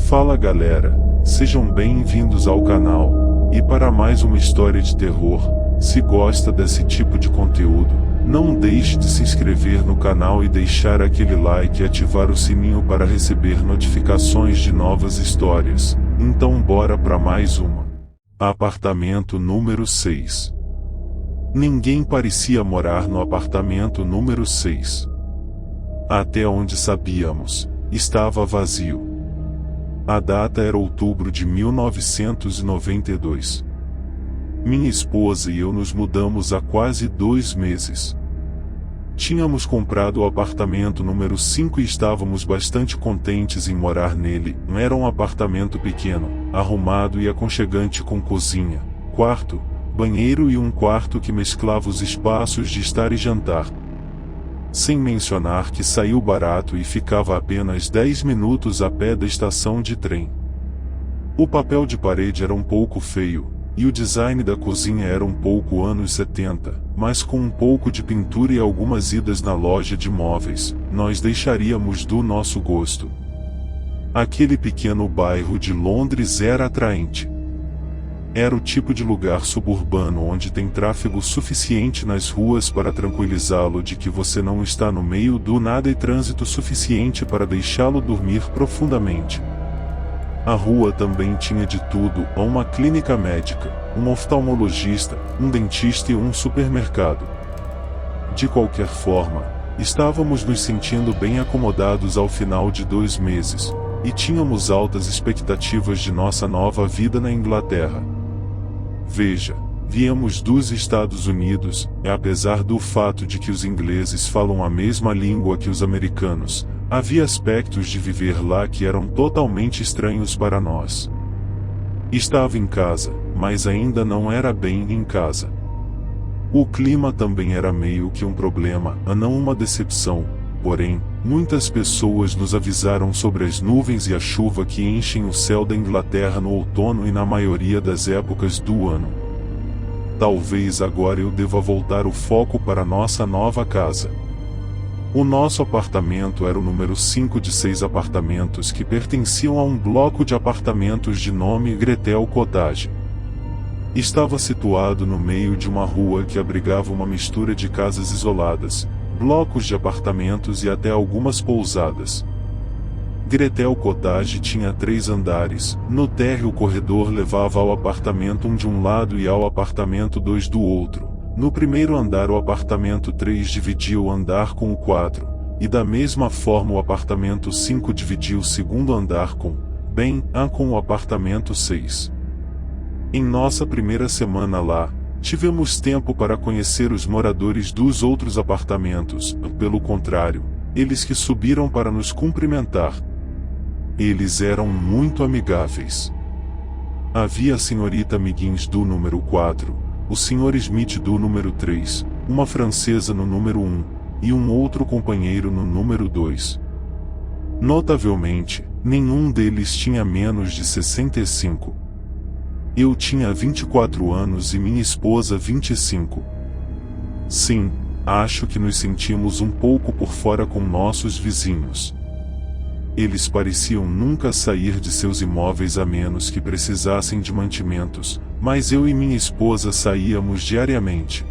Fala galera, sejam bem-vindos ao canal, e para mais uma história de terror. Se gosta desse tipo de conteúdo, não deixe de se inscrever no canal e deixar aquele like e ativar o sininho para receber notificações de novas histórias. Então bora para mais uma. Apartamento número 6. Ninguém parecia morar no apartamento número 6. Até onde sabíamos, estava vazio. A data era outubro de 1992. Minha esposa e eu nos mudamos há quase 2 meses. Tínhamos comprado o apartamento número 5 e estávamos bastante contentes em morar nele. Era um apartamento pequeno, arrumado e aconchegante com cozinha, quarto, banheiro e um quarto que mesclava os espaços de estar e jantar. Sem mencionar que saiu barato e ficava a apenas 10 minutos a pé da estação de trem. O papel de parede era um pouco feio, e o design da cozinha era um pouco anos 70, mas com um pouco de pintura e algumas idas na loja de móveis, nós deixaríamos do nosso gosto. Aquele pequeno bairro de Londres era atraente. Era o tipo de lugar suburbano onde tem tráfego suficiente nas ruas para tranquilizá-lo de que você não está no meio do nada e trânsito suficiente para deixá-lo dormir profundamente. A rua também tinha de tudo: uma clínica médica, um oftalmologista, um dentista e um supermercado. De qualquer forma, estávamos nos sentindo bem acomodados ao final de 2 meses, e tínhamos altas expectativas de nossa nova vida na Inglaterra. Veja, viemos dos Estados Unidos, e apesar do fato de que os ingleses falam a mesma língua que os americanos, havia aspectos de viver lá que eram totalmente estranhos para nós. Estava em casa, mas ainda não era bem em casa. O clima também era meio que um problema, não uma decepção, porém, muitas pessoas nos avisaram sobre as nuvens e a chuva que enchem o céu da Inglaterra no outono e na maioria das épocas do ano. Talvez agora eu deva voltar o foco para nossa nova casa. O nosso apartamento era o número 5 de 6 apartamentos que pertenciam a um bloco de apartamentos de nome Gretel Cottage. Estava situado no meio de uma rua que abrigava uma mistura de casas isoladas, blocos de apartamentos e até algumas pousadas. Gretel Cottage tinha 3 andares. No térreo o corredor levava ao apartamento 1 de um lado e ao apartamento 2 do outro. No primeiro andar o apartamento 3 dividia o andar com o 4, e da mesma forma o apartamento 5 dividia o segundo andar com o apartamento 6. Em nossa primeira semana lá, tivemos tempo para conhecer os moradores dos outros apartamentos. Pelo contrário, eles que subiram para nos cumprimentar. Eles eram muito amigáveis. Havia a senhorita Miggins do número 4, o Sr. Smith do número 3, uma francesa no número 1, e um outro companheiro no número 2. Notavelmente, nenhum deles tinha menos de 65. Eu tinha 24 anos e minha esposa 25. Sim, acho que nos sentimos um pouco por fora com nossos vizinhos. Eles pareciam nunca sair de seus imóveis a menos que precisassem de mantimentos, mas eu e minha esposa saíamos diariamente.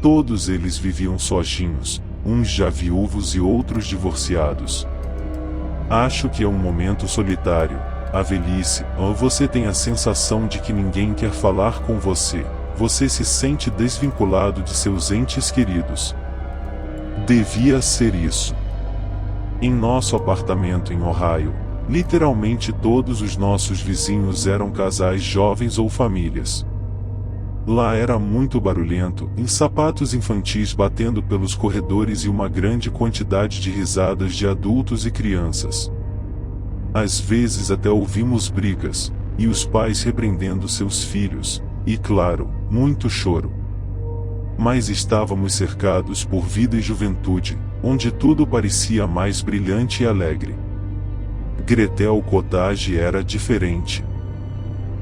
Todos eles viviam sozinhos, uns já viúvos e outros divorciados. Acho que é um momento solitário, a velhice, ou você tem a sensação de que ninguém quer falar com você, você se sente desvinculado de seus entes queridos. Devia ser isso. Em nosso apartamento em Ohio, literalmente todos os nossos vizinhos eram casais jovens ou famílias. Lá era muito barulhento, em sapatos infantis batendo pelos corredores e uma grande quantidade de risadas de adultos e crianças. Às vezes até ouvimos brigas, e os pais repreendendo seus filhos, e claro, muito choro. Mas estávamos cercados por vida e juventude, onde tudo parecia mais brilhante e alegre. Gretel Cottage era diferente.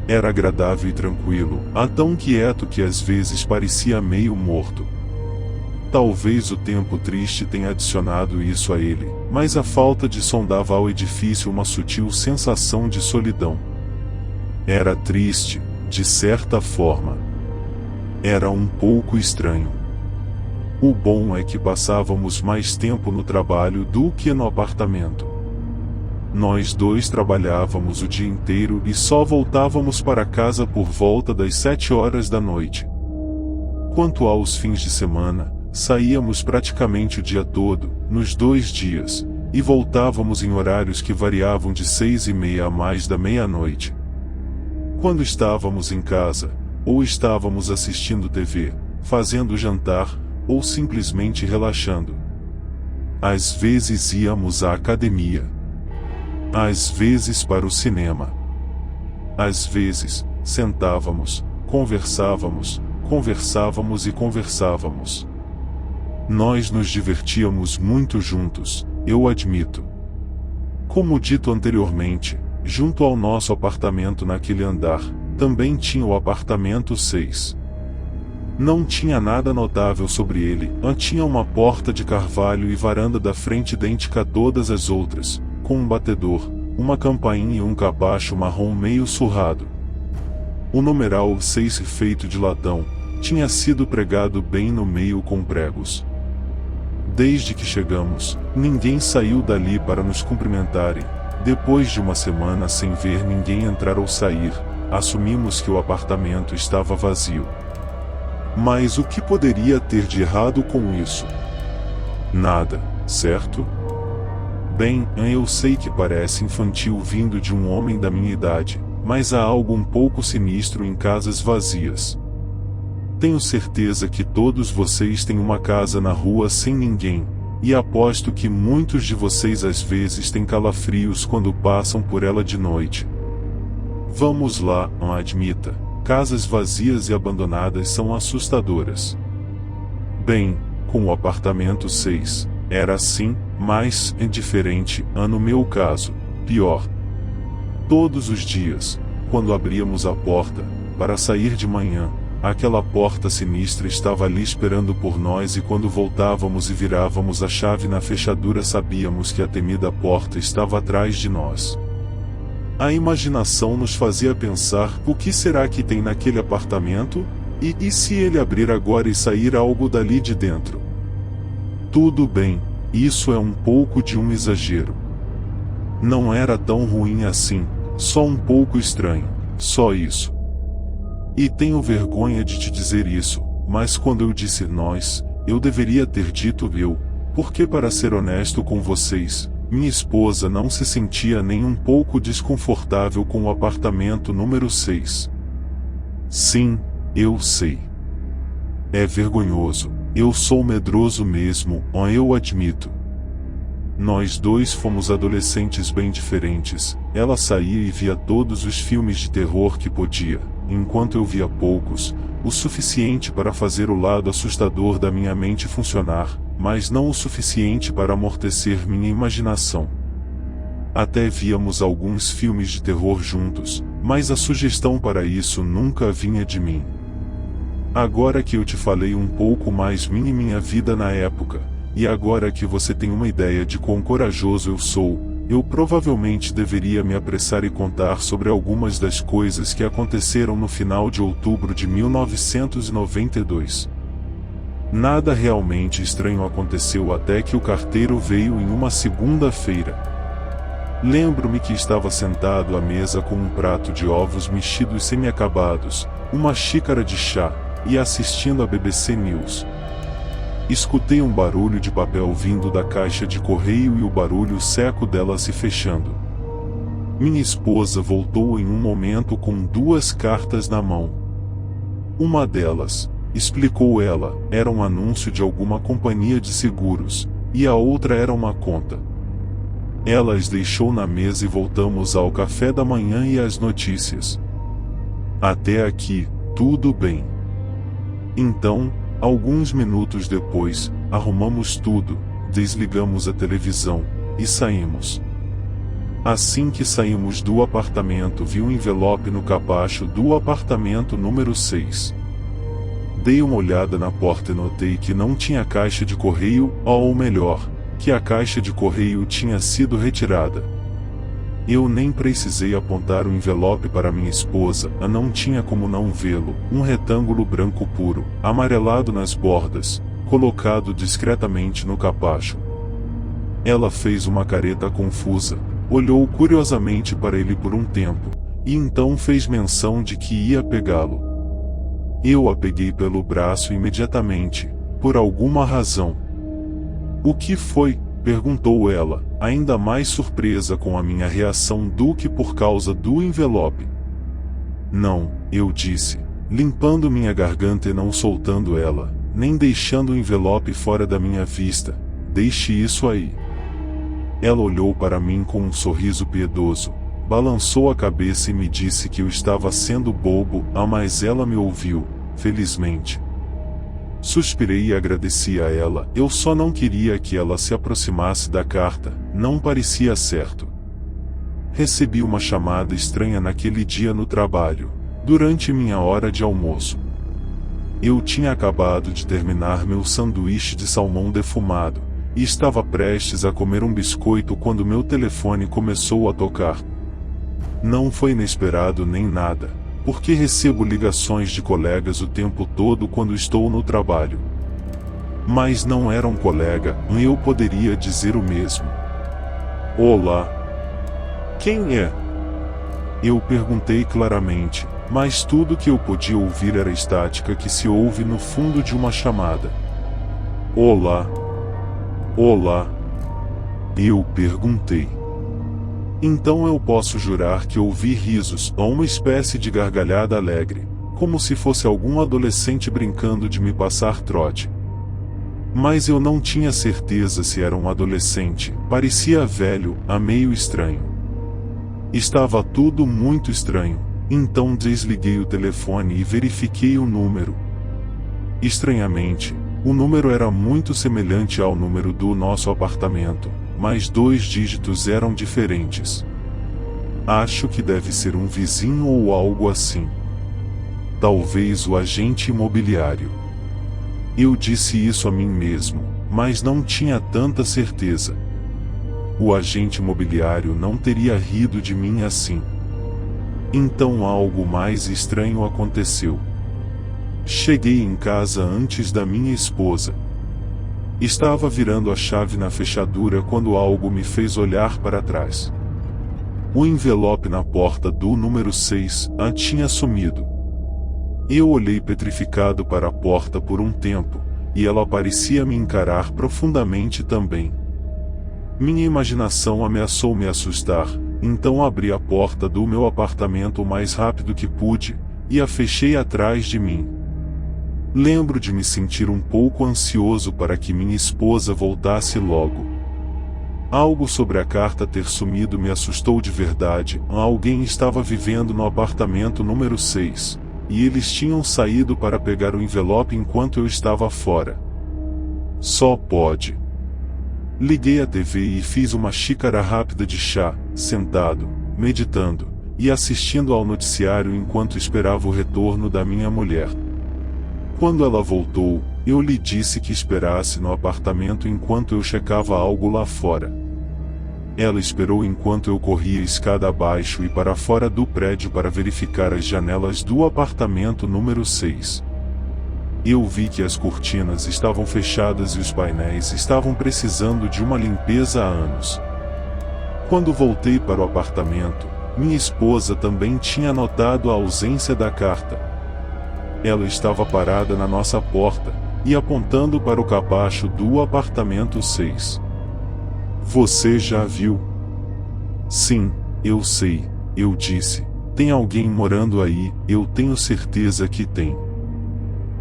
Era agradável e tranquilo, tão quieto que às vezes parecia meio morto. Talvez o tempo triste tenha adicionado isso a ele, mas a falta de som dava ao edifício uma sutil sensação de solidão. Era triste, de certa forma. Era um pouco estranho. O bom é que passávamos mais tempo no trabalho do que no apartamento. Nós dois trabalhávamos o dia inteiro e só voltávamos para casa por volta das 7 horas da noite. Quanto aos fins de semana, saíamos praticamente o dia todo, nos 2 dias, e voltávamos em horários que variavam de 6:30 a mais da meia-noite. Quando estávamos em casa, ou estávamos assistindo TV, fazendo jantar, ou simplesmente relaxando. Às vezes íamos à academia. Às vezes para o cinema. Às vezes, sentávamos, conversávamos e conversávamos. Nós nos divertíamos muito juntos, eu admito. Como dito anteriormente, junto ao nosso apartamento naquele andar, também tinha o apartamento 6. Não tinha nada notável sobre ele, tinha uma porta de carvalho e varanda da frente idêntica a todas as outras, com um batedor, uma campainha e um capacho marrom meio surrado. O numeral 6 feito de latão, tinha sido pregado bem no meio com pregos. Desde que chegamos, ninguém saiu dali para nos cumprimentarem. Depois de uma semana sem ver ninguém entrar ou sair, assumimos que o apartamento estava vazio. Mas o que poderia ter de errado com isso? Nada, certo? Bem, eu sei que parece infantil vindo de um homem da minha idade, mas há algo um pouco sinistro em casas vazias. Tenho certeza que todos vocês têm uma casa na rua sem ninguém, e aposto que muitos de vocês às vezes têm calafrios quando passam por ela de noite. Vamos lá, admita. Casas vazias e abandonadas são assustadoras. Bem, com o apartamento 6, era assim, mas é diferente, no meu caso, pior. Todos os dias, quando abríamos a porta, para sair de manhã, aquela porta sinistra estava ali esperando por nós e quando voltávamos e virávamos a chave na fechadura sabíamos que a temida porta estava atrás de nós. A imaginação nos fazia pensar o que será que tem naquele apartamento, e se ele abrir agora e sair algo dali de dentro? Tudo bem, isso é um pouco de um exagero. Não era tão ruim assim, só um pouco estranho, só isso. E tenho vergonha de te dizer isso, mas quando eu disse nós, eu deveria ter dito eu, porque para ser honesto com vocês, minha esposa não se sentia nem um pouco desconfortável com o apartamento número 6. Sim, eu sei. É vergonhoso, eu sou medroso mesmo, eu admito. Nós dois fomos adolescentes bem diferentes, ela saía e via todos os filmes de terror que podia, enquanto eu via poucos, o suficiente para fazer o lado assustador da minha mente funcionar, mas não o suficiente para amortecer minha imaginação. Até víamos alguns filmes de terror juntos, mas a sugestão para isso nunca vinha de mim. Agora que eu te falei um pouco mais minha vida na época, e agora que você tem uma ideia de quão corajoso eu sou, eu provavelmente deveria me apressar e contar sobre algumas das coisas que aconteceram no final de outubro de 1992. Nada realmente estranho aconteceu até que o carteiro veio em uma segunda-feira. Lembro-me que estava sentado à mesa com um prato de ovos mexidos semi-acabados, uma xícara de chá, e assistindo a BBC News. Escutei um barulho de papel vindo da caixa de correio e o barulho seco dela se fechando. Minha esposa voltou em um momento com 2 cartas na mão. Uma delas, explicou ela, era um anúncio de alguma companhia de seguros, e a outra era uma conta. Ela as deixou na mesa e voltamos ao café da manhã e às notícias. Até aqui, tudo bem. Então, alguns minutos depois, arrumamos tudo, desligamos a televisão, e saímos. Assim que saímos do apartamento vi um envelope no capacho do apartamento número 6. Dei uma olhada na porta e notei que não tinha caixa de correio, ou melhor, que a caixa de correio tinha sido retirada. Eu nem precisei apontar o envelope para minha esposa, a não tinha como não vê-lo, um retângulo branco puro, amarelado nas bordas, colocado discretamente no capacho. Ela fez uma careta confusa, olhou curiosamente para ele por um tempo, e então fez menção de que ia pegá-lo. Eu a peguei pelo braço imediatamente, por alguma razão. "O que foi?" perguntou ela, ainda mais surpresa com a minha reação do que por causa do envelope. "Não", eu disse, limpando minha garganta e não soltando ela, nem deixando o envelope fora da minha vista. "Deixe isso aí." Ela olhou para mim com um sorriso piedoso, balançou a cabeça e me disse que eu estava sendo bobo, mas ela me ouviu, felizmente. Suspirei e agradeci a ela, eu só não queria que ela se aproximasse da carta, não parecia certo. Recebi uma chamada estranha naquele dia no trabalho, durante minha hora de almoço. Eu tinha acabado de terminar meu sanduíche de salmão defumado, e estava prestes a comer um biscoito quando meu telefone começou a tocar. Não foi inesperado nem nada, porque recebo ligações de colegas o tempo todo quando estou no trabalho. Mas não era um colega, e eu poderia dizer o mesmo. "Olá. Quem é?" Eu perguntei claramente, mas tudo que eu podia ouvir era a estática que se ouve no fundo de uma chamada. "Olá. Olá." Eu perguntei. Então eu posso jurar que ouvi risos, ou uma espécie de gargalhada alegre, como se fosse algum adolescente brincando de me passar trote. Mas eu não tinha certeza se era um adolescente, parecia velho, meio estranho. Estava tudo muito estranho, então desliguei o telefone e verifiquei o número. Estranhamente, o número era muito semelhante ao número do nosso apartamento, mas 2 dígitos eram diferentes. Acho que deve ser um vizinho ou algo assim. Talvez o agente imobiliário. Eu disse isso a mim mesmo, mas não tinha tanta certeza. O agente imobiliário não teria rido de mim assim. Então algo mais estranho aconteceu. Cheguei em casa antes da minha esposa. Estava virando a chave na fechadura quando algo me fez olhar para trás. O envelope na porta do número 6 tinha sumido. Eu olhei petrificado para a porta por um tempo, e ela parecia me encarar profundamente também. Minha imaginação ameaçou me assustar, então abri a porta do meu apartamento o mais rápido que pude, e a fechei atrás de mim. Lembro de me sentir um pouco ansioso para que minha esposa voltasse logo. Algo sobre a carta ter sumido me assustou de verdade. Alguém estava vivendo no apartamento número 6, e eles tinham saído para pegar o envelope enquanto eu estava fora. Só pode. Liguei a TV e fiz uma xícara rápida de chá, sentado, meditando, e assistindo ao noticiário enquanto esperava o retorno da minha mulher. Quando ela voltou, eu lhe disse que esperasse no apartamento enquanto eu checava algo lá fora. Ela esperou enquanto eu corria a escada abaixo e para fora do prédio para verificar as janelas do apartamento número 6. Eu vi que as cortinas estavam fechadas e os painéis estavam precisando de uma limpeza há anos. Quando voltei para o apartamento, minha esposa também tinha notado a ausência da carta. Ela estava parada na nossa porta, e apontando para o capacho do apartamento 6. "Você já viu?" "Sim, eu sei", eu disse. "Tem alguém morando aí, eu tenho certeza que tem."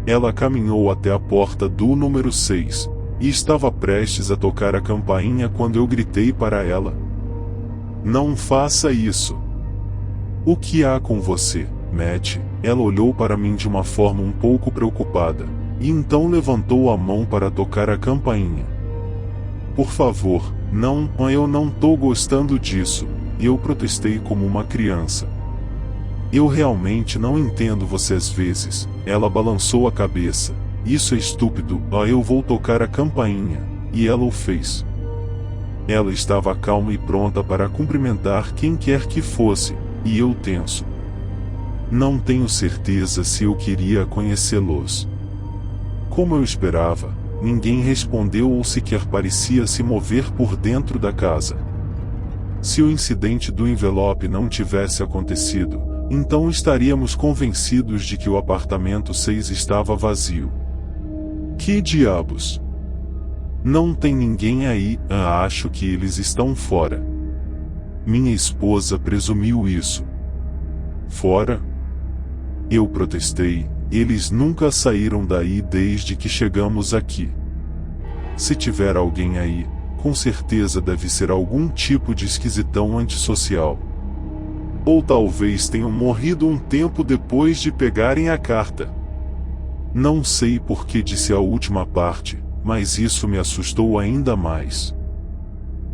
Ela caminhou até a porta do número 6, e estava prestes a tocar a campainha quando eu gritei para ela. "Não faça isso." "O que há com você, Matt?" Ela olhou para mim de uma forma um pouco preocupada, e então levantou a mão para tocar a campainha. "Por favor, não, eu não tô gostando disso", eu protestei como uma criança. Eu realmente não entendo você às vezes. Ela balançou a cabeça. Isso é estúpido. Eu vou tocar a campainha. E ela o fez. Ela estava calma e pronta para cumprimentar quem quer que fosse, e eu tenso. Não tenho certeza se eu queria conhecê-los. Como eu esperava, ninguém respondeu ou sequer parecia se mover por dentro da casa. Se o incidente do envelope não tivesse acontecido, então estaríamos convencidos de que o apartamento 6 estava vazio. Que diabos? Não tem ninguém aí. Acho que eles estão fora. Minha esposa presumiu isso. Fora? Eu protestei. Eles nunca saíram daí desde que chegamos aqui. Se tiver alguém aí, com certeza deve ser algum tipo de esquisitão antissocial. Ou talvez tenham morrido um tempo depois de pegarem a carta. Não sei por que disse a última parte, mas isso me assustou ainda mais.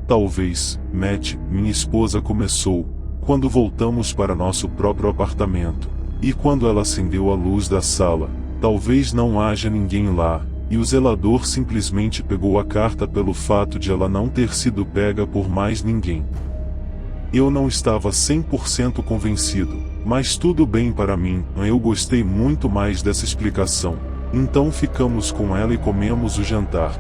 Talvez, Matt, minha esposa começou, quando voltamos para nosso próprio apartamento, e quando ela acendeu a luz da sala, talvez não haja ninguém lá, e o zelador simplesmente pegou a carta pelo fato de ela não ter sido pega por mais ninguém. Eu não estava 100% convencido, mas tudo bem para mim. Eu gostei muito mais dessa explicação, então ficamos com ela e comemos o jantar.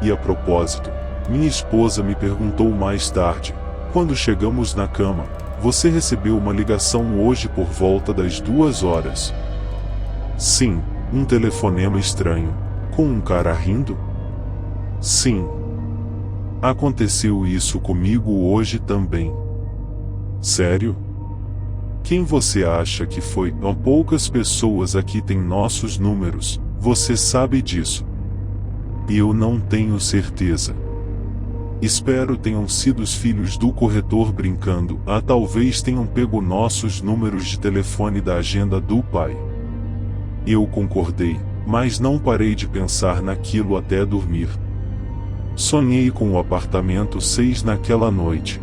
E a propósito, minha esposa me perguntou mais tarde, quando chegamos na cama, você recebeu uma ligação hoje por volta das 2 horas? Sim, um telefonema estranho, com um cara rindo? Sim. Aconteceu isso comigo hoje também. Sério? Quem você acha que foi? Poucas pessoas aqui têm nossos números, você sabe disso. Eu não tenho certeza. Espero tenham sido os filhos do corretor brincando. Talvez tenham pego nossos números de telefone da agenda do pai. Eu concordei, mas não parei de pensar naquilo até dormir. Sonhei com o apartamento 6 naquela noite.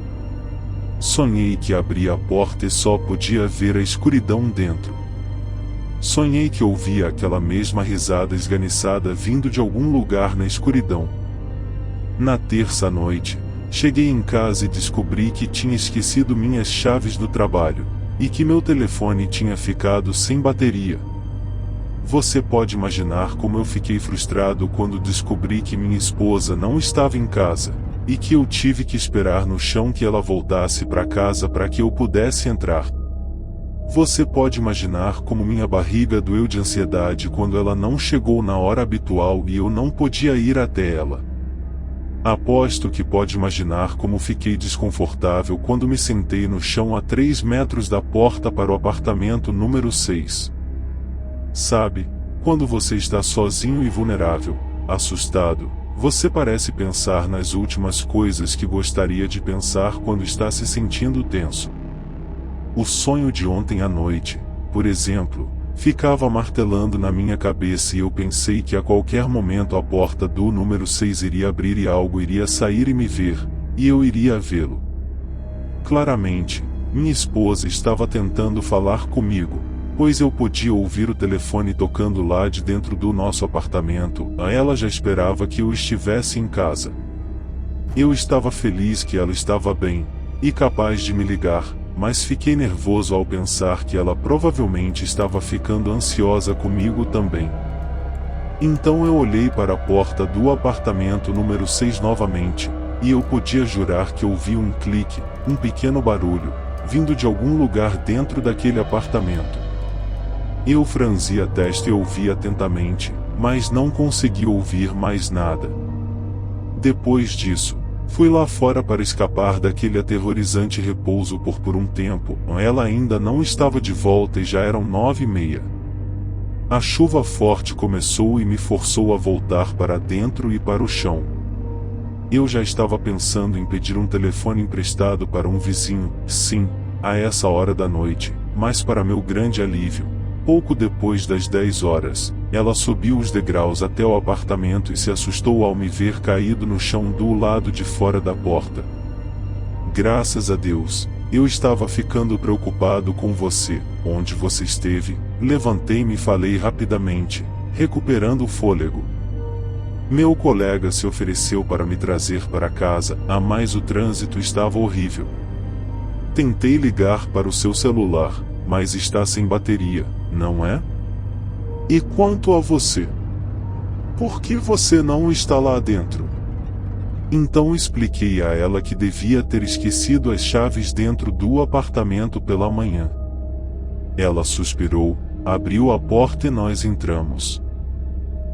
Sonhei que abria a porta e só podia ver a escuridão dentro. Sonhei que ouvia aquela mesma risada esganiçada vindo de algum lugar na escuridão. Na terça noite, cheguei em casa e descobri que tinha esquecido minhas chaves do trabalho, e que meu telefone tinha ficado sem bateria. Você pode imaginar como eu fiquei frustrado quando descobri que minha esposa não estava em casa, e que eu tive que esperar no chão que ela voltasse para casa para que eu pudesse entrar. Você pode imaginar como minha barriga doeu de ansiedade quando ela não chegou na hora habitual e eu não podia ir até ela. Aposto que pode imaginar como fiquei desconfortável quando me sentei no chão a 3 metros da porta para o apartamento número 6. Sabe, quando você está sozinho e vulnerável, assustado, você parece pensar nas últimas coisas que gostaria de pensar quando está se sentindo tenso. O sonho de ontem à noite, por exemplo, ficava martelando na minha cabeça e eu pensei que a qualquer momento a porta do número 6 iria abrir e algo iria sair e me ver, e eu iria vê-lo. Claramente, minha esposa estava tentando falar comigo, pois eu podia ouvir o telefone tocando lá de dentro do nosso apartamento. Ela já esperava que eu estivesse em casa. Eu estava feliz que ela estava bem, e capaz de me ligar, mas fiquei nervoso ao pensar que ela provavelmente estava ficando ansiosa comigo também. Então eu olhei para a porta do apartamento número 6 novamente, e eu podia jurar que ouvi um clique, um pequeno barulho, vindo de algum lugar dentro daquele apartamento. Eu franzi a testa e ouvi atentamente, mas não consegui ouvir mais nada. Depois disso, fui lá fora para escapar daquele aterrorizante repouso por um tempo. Ela ainda não estava de volta e já eram 9h30. A chuva forte começou e me forçou a voltar para dentro e para o chão. Eu já estava pensando em pedir um telefone emprestado para um vizinho, sim, a essa hora da noite, mas para meu grande alívio, pouco depois das 10 horas, ela subiu os degraus até o apartamento e se assustou ao me ver caído no chão do lado de fora da porta. Graças a Deus, Eu estava ficando preocupado com você. Onde você esteve? Levantei-me e falei rapidamente, recuperando o fôlego. Meu colega se ofereceu para me trazer para casa, mas o trânsito estava horrível. Tentei ligar para o seu celular, mas está sem bateria, não é? E quanto a você? Por que você não está lá dentro? Então expliquei a ela que devia ter esquecido as chaves dentro do apartamento pela manhã. Ela suspirou, abriu a porta e nós entramos.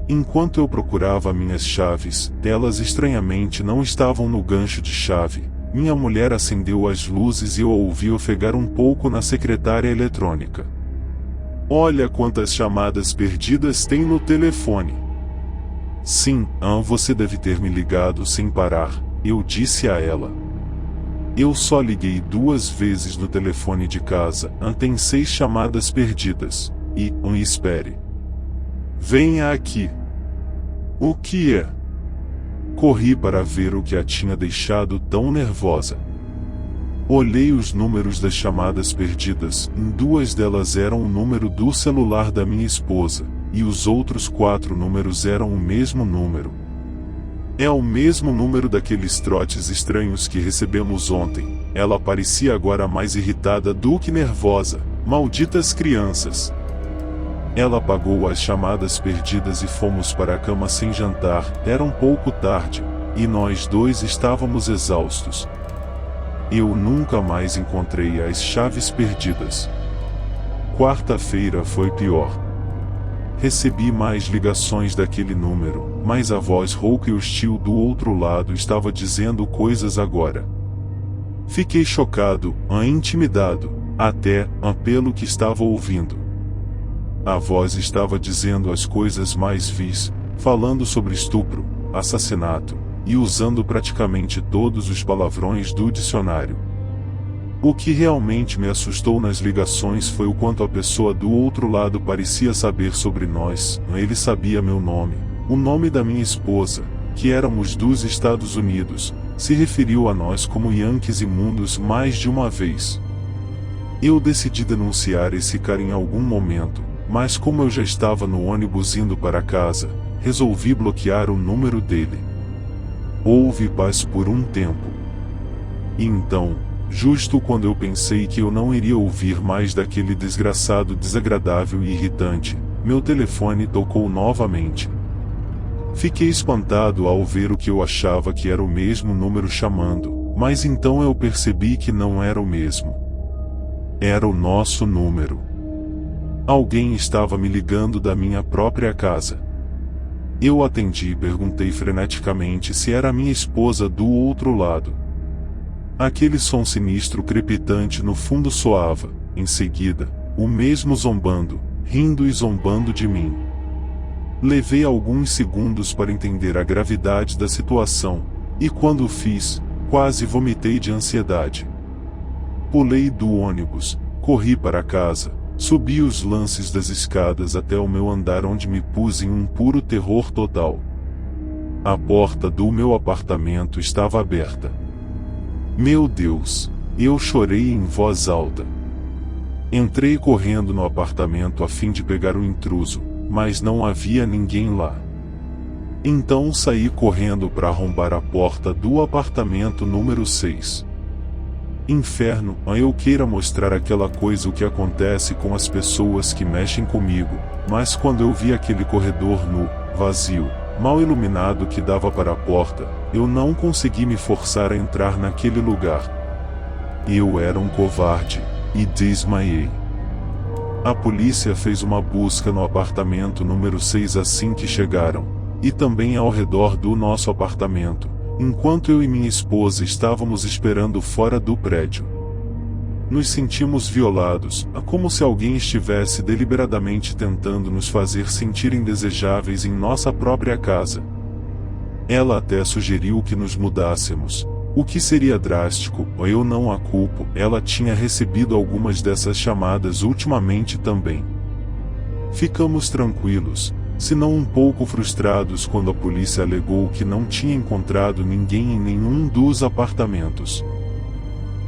Enquanto eu procurava minhas chaves, elas estranhamente não estavam no gancho de chave. Minha mulher acendeu as luzes e eu a ouvi ofegar um pouco na secretária eletrônica. Olha quantas chamadas perdidas tem no telefone. Sim, você deve ter me ligado sem parar, eu disse a ela. Eu só liguei 2 vezes no telefone de casa, tem 6 chamadas perdidas. E, espere. Venha aqui. O que é? Corri para ver o que a tinha deixado tão nervosa. Olhei os números das chamadas perdidas, 2 delas eram o número do celular da minha esposa, e os outros 4 números eram o mesmo número. É o mesmo número daqueles trotes estranhos que recebemos ontem. Ela parecia agora mais irritada do que nervosa. Malditas crianças! Ela apagou as chamadas perdidas e fomos para a cama sem jantar. Era um pouco tarde, e nós 2 estávamos exaustos. Eu nunca mais encontrei as chaves perdidas. Quarta-feira foi pior. Recebi mais ligações daquele número, mas a voz rouca e hostil do outro lado estava dizendo coisas agora. Fiquei chocado, intimidado, até, pelo que estava ouvindo. A voz estava dizendo as coisas mais vis, falando sobre estupro, assassinato, e usando praticamente todos os palavrões do dicionário. O que realmente me assustou nas ligações foi o quanto a pessoa do outro lado parecia saber sobre nós. Ele sabia meu nome, o nome da minha esposa, que éramos dos Estados Unidos, se referiu a nós como Yankees imundos mais de uma vez. Eu decidi denunciar esse cara em algum momento, mas como eu já estava no ônibus indo para casa, resolvi bloquear o número dele. Houve paz por um tempo. E então, justo quando eu pensei que eu não iria ouvir mais daquele desgraçado desagradável e irritante, meu telefone tocou novamente. Fiquei espantado ao ver o que eu achava que era o mesmo número chamando, mas então eu percebi que não era o mesmo. Era o nosso número. Alguém estava me ligando da minha própria casa. Eu atendi e perguntei freneticamente se era minha esposa do outro lado. Aquele som sinistro crepitante no fundo soava, em seguida, o mesmo zombando, rindo e zombando de mim. Levei alguns segundos para entender a gravidade da situação, e quando o fiz, quase vomitei de ansiedade. Pulei do ônibus, corri para casa, subi os lances das escadas até o meu andar onde me pus em um puro terror total. A porta do meu apartamento estava aberta. Meu Deus, eu chorei em voz alta. Entrei correndo no apartamento a fim de pegar o intruso, mas não havia ninguém lá. Então saí correndo para arrombar a porta do apartamento número 6. Inferno, eu queira mostrar aquela coisa o que acontece com as pessoas que mexem comigo, mas quando eu vi aquele corredor nu, vazio, mal iluminado que dava para a porta, eu não consegui me forçar a entrar naquele lugar. Eu era um covarde, e desmaiei. A polícia fez uma busca no apartamento número 6 assim que chegaram, e também ao redor do nosso apartamento, enquanto eu e minha esposa estávamos esperando fora do prédio. Nos sentimos violados, como se alguém estivesse deliberadamente tentando nos fazer sentir indesejáveis em nossa própria casa. Ela até sugeriu que nos mudássemos, o que seria drástico, eu não a culpo, ela tinha recebido algumas dessas chamadas ultimamente também. Ficamos tranquilos, se não um pouco frustrados quando a polícia alegou que não tinha encontrado ninguém em nenhum dos apartamentos.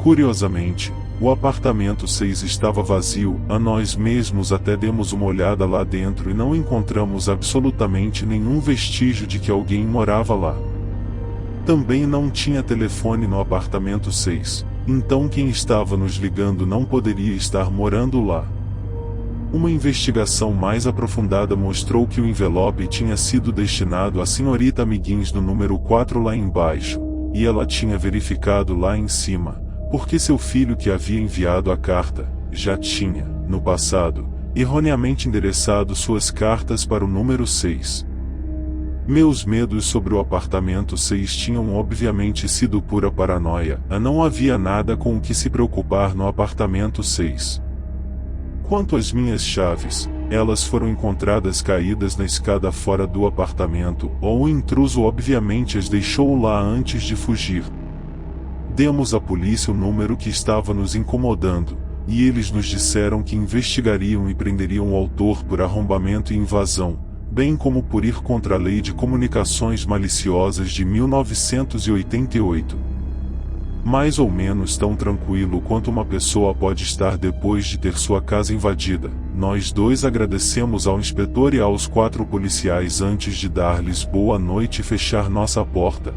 Curiosamente, o apartamento 6 estava vazio, a nós mesmos até demos uma olhada lá dentro e não encontramos absolutamente nenhum vestígio de que alguém morava lá. Também não tinha telefone no apartamento 6, então quem estava nos ligando não poderia estar morando lá. Uma investigação mais aprofundada mostrou que o envelope tinha sido destinado à senhorita Amiguins no número 4 lá embaixo, e ela tinha verificado lá em cima, porque seu filho que havia enviado a carta, já tinha, no passado, erroneamente endereçado suas cartas para o número 6. Meus medos sobre o apartamento 6 tinham obviamente sido pura paranoia, não havia nada com o que se preocupar no apartamento 6. Quanto às minhas chaves, elas foram encontradas caídas na escada fora do apartamento, ou o intruso obviamente as deixou lá antes de fugir. Demos à polícia o número que estava nos incomodando, e eles nos disseram que investigariam e prenderiam o autor por arrombamento e invasão, bem como por ir contra a Lei de Comunicações Maliciosas de 1988. Mais ou menos tão tranquilo quanto uma pessoa pode estar depois de ter sua casa invadida. Nós dois agradecemos ao inspetor e aos 4 policiais antes de dar-lhes boa noite e fechar nossa porta.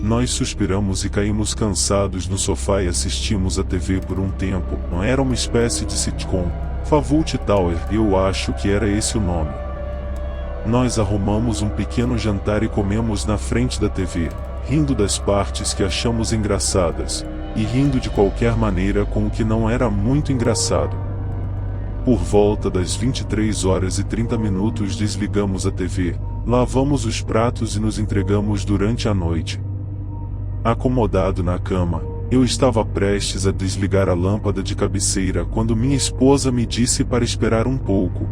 Nós suspiramos e caímos cansados no sofá e assistimos a TV por um tempo. Não era uma espécie de sitcom, Fawlty Tower, eu acho que era esse o nome. Nós arrumamos um pequeno jantar e comemos na frente da TV, rindo das partes que achamos engraçadas, e rindo de qualquer maneira com o que não era muito engraçado. Por volta das 23h30 desligamos a TV, lavamos os pratos e nos entregamos durante a noite. Acomodado na cama, eu estava prestes a desligar a lâmpada de cabeceira quando minha esposa me disse para esperar um pouco.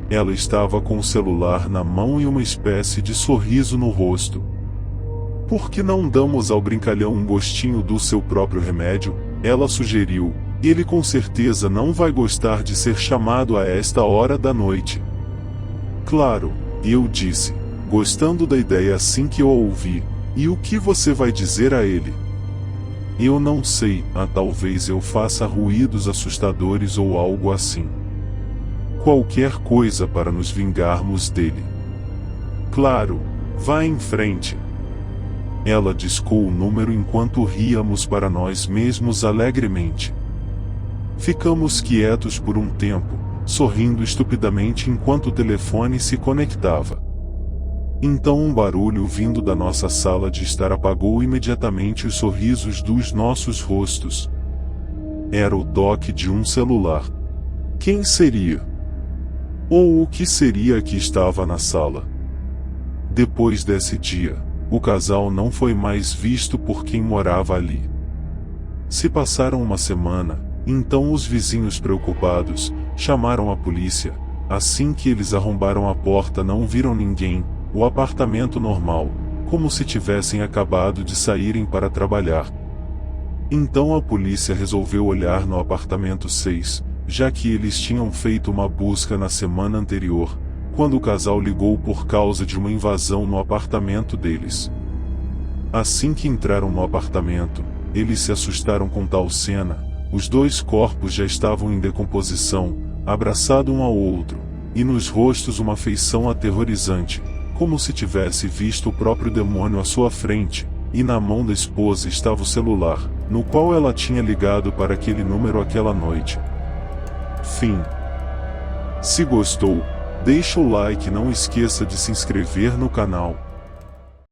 Ela estava com o celular na mão e uma espécie de sorriso no rosto. Por que não damos ao brincalhão um gostinho do seu próprio remédio? Ela sugeriu. Ele com certeza não vai gostar de ser chamado a esta hora da noite. Claro, eu disse, gostando da ideia assim que eu ouvi. E o que você vai dizer a ele? Eu não sei, talvez eu faça ruídos assustadores ou algo assim. Qualquer coisa para nos vingarmos dele. Claro, vá em frente. Ela discou o número enquanto ríamos para nós mesmos alegremente. Ficamos quietos por um tempo, sorrindo estupidamente enquanto o telefone se conectava. Então um barulho vindo da nossa sala de estar apagou imediatamente os sorrisos dos nossos rostos. Era o toque de um celular. Quem seria? Ou o que seria que estava na sala? Depois desse dia, o casal não foi mais visto por quem morava ali. Se passaram uma semana, então os vizinhos preocupados, chamaram a polícia. Assim que eles arrombaram a porta não viram ninguém, o apartamento normal, como se tivessem acabado de saírem para trabalhar. Então a polícia resolveu olhar no apartamento 6, já que eles tinham feito uma busca na semana anterior, quando o casal ligou por causa de uma invasão no apartamento deles. Assim que entraram no apartamento, eles se assustaram com tal cena. Os 2 corpos já estavam em decomposição, abraçados um ao outro, e nos rostos uma feição aterrorizante, como se tivesse visto o próprio demônio à sua frente, e na mão da esposa estava o celular, no qual ela tinha ligado para aquele número aquela noite. Fim. Se gostou, deixa o like e não esqueça de se inscrever no canal.